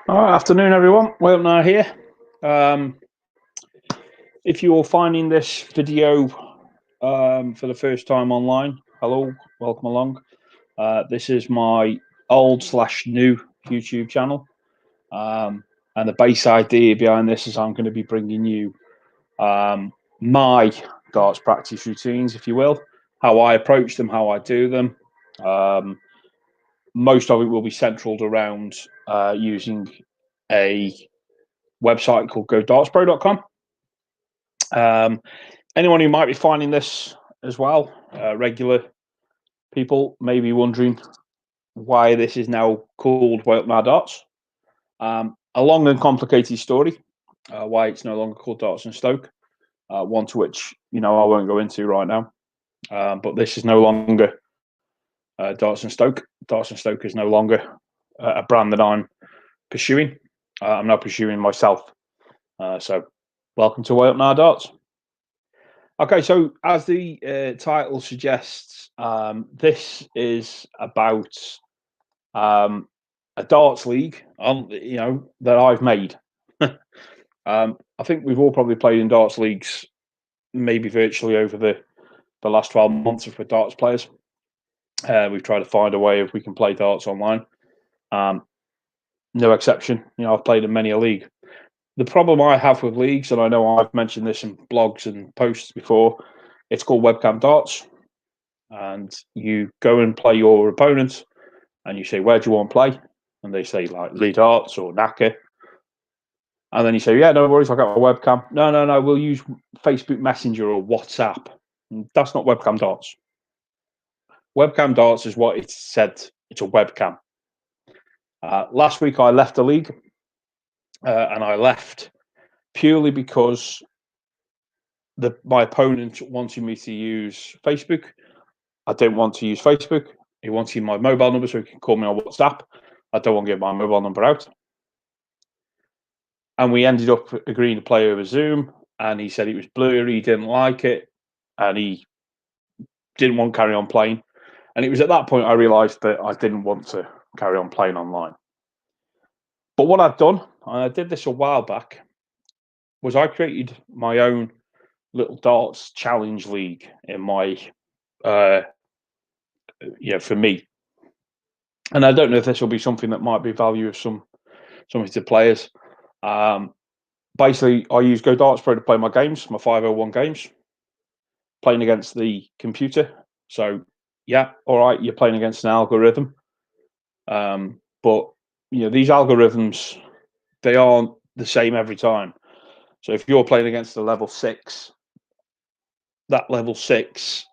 All right, afternoon, everyone. Wayupna here. Um, if you're finding this video for the first time online, hello, welcome along. This is my old/new YouTube channel, and the base idea behind this is I'm going to be bringing you my darts practice routines, if you will, how I approach them, how I do them. Most of it will be centered around using a website called GoDartsPro.com. Anyone who might be finding this as well, regular people may be wondering why this is now called Wayupna Darts. A long and complicated story, why it's no longer called Darts and Stoke, one to which I won't go into right now. But this is no longer Darts and Stoke. Darts and Stoke is no longer a brand that I'm pursuing. I'm now pursuing myself. So, welcome to Wayupna Darts. Okay, so as the title suggests, this is about a darts league, that I've made. I think we've all probably played in darts leagues, maybe virtually over the last 12 months if we're darts players. We've tried to find a way if we can play darts online. No exception. I've played in many a league. The problem I have with leagues, and I know I've mentioned this in blogs and posts before, it's called webcam darts. And you go and play your opponent, and you say, where do you want to play? And they say, like, Lee Darts or Naka. And then you say, yeah, no worries, I've got my webcam. No, we'll use Facebook Messenger or WhatsApp. And that's not webcam darts. Webcam darts is what it said. It's a webcam. Last week I left the league, and I left purely because my opponent wanted me to use Facebook. I don't want to use Facebook. He wanted my mobile number so he can call me on WhatsApp. I don't want to give my mobile number out. And we ended up agreeing to play over Zoom. And he said it was blurry, he didn't like it, and he didn't want to carry on playing. And it was at that point I realised that I didn't want to carry on playing online. But what I've done, and I did this a while back, was I created my own little darts challenge league in my, for me. And I don't know if this will be something that might be value of something to players. Basically, I use Go Darts Pro to play my games, my 501 games, playing against the computer. So, yeah, all right, you're playing against an algorithm. But, these algorithms, they aren't the same every time. So if you're playing against a level 6, that level 6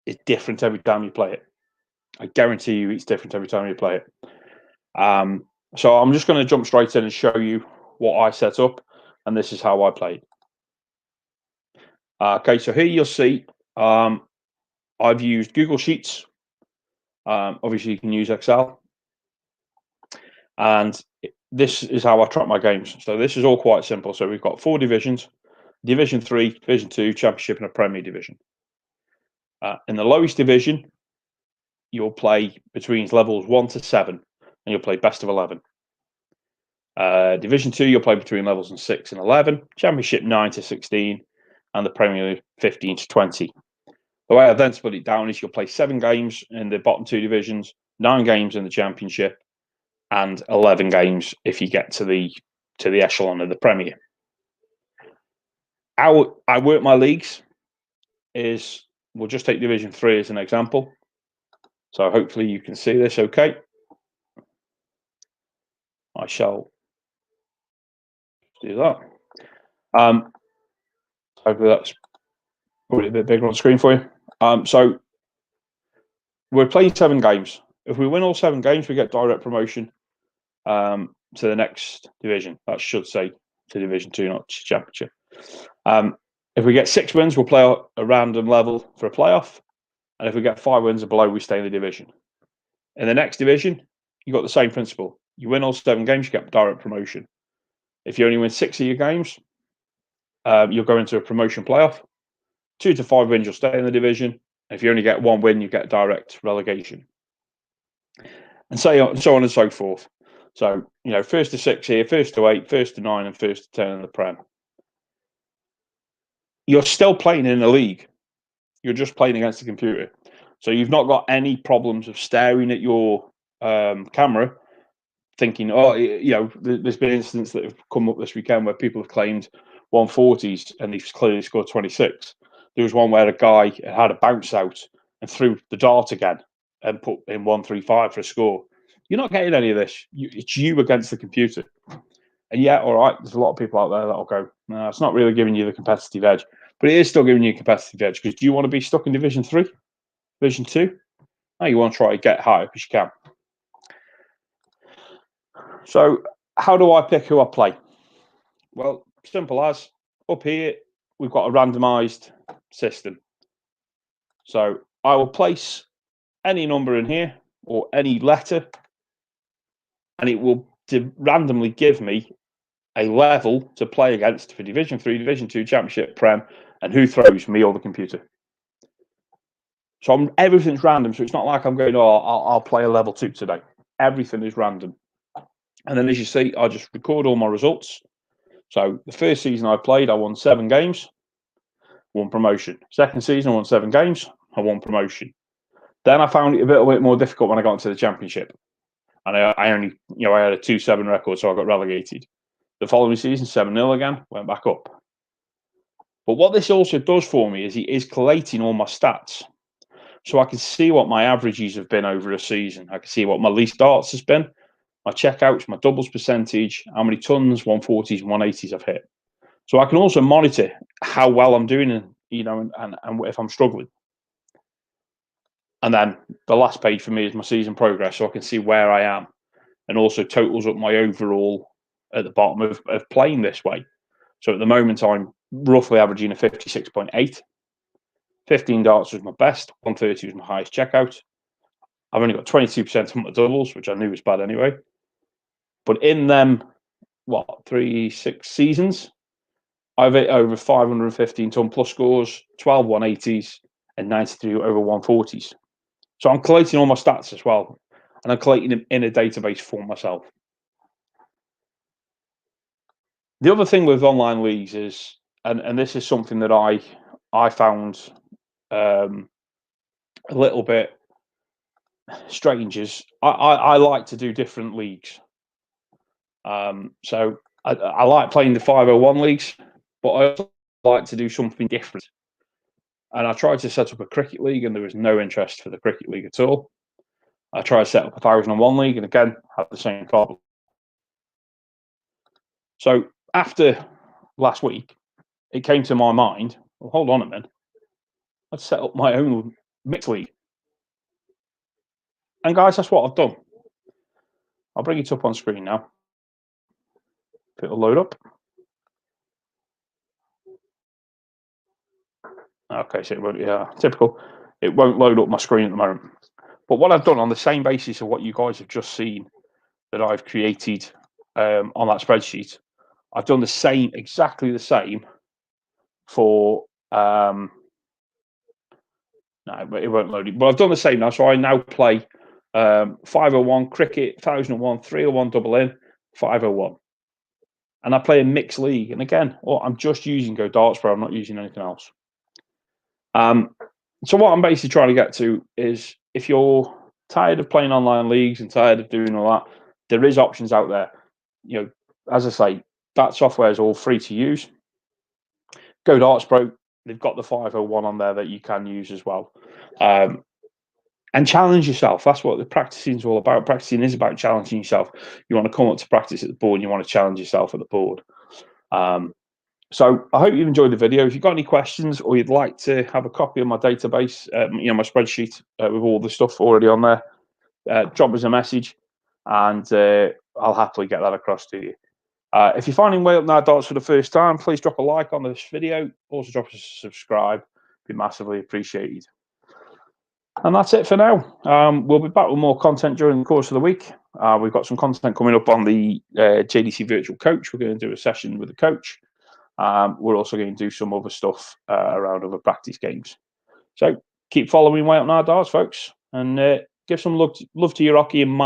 is different every time you play it. I guarantee you it's different every time you play it. So I'm just going to jump straight in and show you what I set up, and this is how I played. Okay, so here you'll see I've used Google Sheets. Obviously, you can use Excel. And this is how I track my games. So this is all quite simple. So we've got 4 divisions: Division 3, Division 2, Championship, and a Premier Division. In the lowest division, you'll play between levels 1 to 7, and you'll play best of 11. Division 2, you'll play between levels 6 and 11. Championship 9 to 16, and the Premier League 15 to 20. The way I then split it down is you'll play 7 games in the bottom 2 divisions, 9 games in the Championship, and 11 games if you get to the echelon of the Premier. How I work my leagues is, we'll just take Division 3 as an example. So hopefully you can see this okay. I shall do that. Hopefully that's probably a bit bigger on the screen for you. So we're playing 7 games. If we win all 7 games, we get direct promotion to the next division. That should say to Division 2, not Championship. If we get 6 wins, we'll play a random level for a playoff. And if we get 5 wins or below, we stay in the division. In the next division, you've got the same principle. You win all 7 games, you get direct promotion. If you only win 6 of your games, you'll go into a promotion playoff. 2 to 5 wins, you'll stay in the division. If you only get 1 win, you get direct relegation. And so on and so forth. So, first to 6 here, first to 8, first to 9, and first to 10 in the Prem. You're still playing in a league. You're just playing against the computer. So you've not got any problems of staring at your camera thinking, there's been incidents that have come up this weekend where people have claimed 140s and he's clearly scored 26. There was one where a guy had a bounce out and threw the dart again and put in 135 for a score. You're not getting any of this. It's you against the computer. And yeah, all right, there's a lot of people out there that'll go, no, it's not really giving you the competitive edge. But it is still giving you a competitive edge, because do you want to be stuck in Division 3? Division 2? No, you want to try to get higher because you can. So how do I pick who I play? Well, simple as, up here, we've got a randomised system. So I will place any number in here, or any letter, and it will randomly give me a level to play against for Division 3, Division 2, Championship, Prem, and who throws, me or the computer. So everything's random, so it's not like I'm going, I'll play a level 2 today. Everything is random. And then, as you see, I just record all my results. So the first season I played, I won 7 games, won promotion. Second season, I won 7 games, I won promotion. Then I found it a bit more difficult when I got into the Championship. And I only, I had a 2-7 record, so I got relegated. The following season, 7-0 again, went back up. But what this also does for me is it is collating all my stats. So I can see what my averages have been over a season. I can see what my least darts has been, my checkouts, my doubles percentage, how many tons, 140s, and 180s I've hit. So I can also monitor how well I'm doing, and if I'm struggling. And then the last page for me is my season progress, so I can see where I am, and also totals up my overall at the bottom of playing this way. So at the moment, I'm roughly averaging a 56.8. 15 darts was my best, 130 was my highest checkout. I've only got 22% on my doubles, which I knew was bad anyway. But in them, 6 seasons, I've hit over 515 ton plus scores, 12 180s, and 93 over 140s. So I'm collating all my stats as well, and I'm collating them in a database for myself. The other thing with online leagues is, and this is something that I found a little bit strange, is I like to do different leagues. So I like playing the 501 leagues, but I also like to do something different. And I tried to set up a cricket league, and there was no interest for the cricket league at all. I tried to set up a 1001 league, and again, had the same problem. So after last week, it came to my mind, well, hold on a minute, I'd set up my own mixed league. And guys, that's what I've done. I'll bring it up on screen now. If it'll load up. Okay, so it won't, typical. It won't load up my screen at the moment. But what I've done, on the same basis of what you guys have just seen that I've created on that spreadsheet, I've done exactly the same for, no, but it won't load it. But I've done the same now. So I now play 501 cricket, 1001, 301 double in, 501. And I play a mixed league. And again, I'm just using Go Darts Pro. I'm not using anything else. So what I'm basically trying to get to is, if you're tired of playing online leagues and tired of doing all that, there is options out there. As I say, that software is all free to use. Go Darts Pro, they've got the 501 on there that you can use as well. And challenge yourself. That's what the practicing is all about. Practicing is about challenging yourself. You want to come up to practice at the board, and you want to challenge yourself at the board. So I hope you've enjoyed the video. If you've got any questions, or you'd like to have a copy of my database, my spreadsheet with all the stuff already on there, drop us a message, and I'll happily get that across to you. If you're finding Wayupna Darts for the first time, please drop a like on this video. Also drop us a subscribe. Be massively appreciated. And that's it for now. We'll be back with more content during the course of the week. We've got some content coming up on the JDC Virtual Coach. We're going to do a session with the coach. We're also going to do some other stuff around other practice games. So keep following Wayupna Darts, folks, and give some love to your hockey and mine.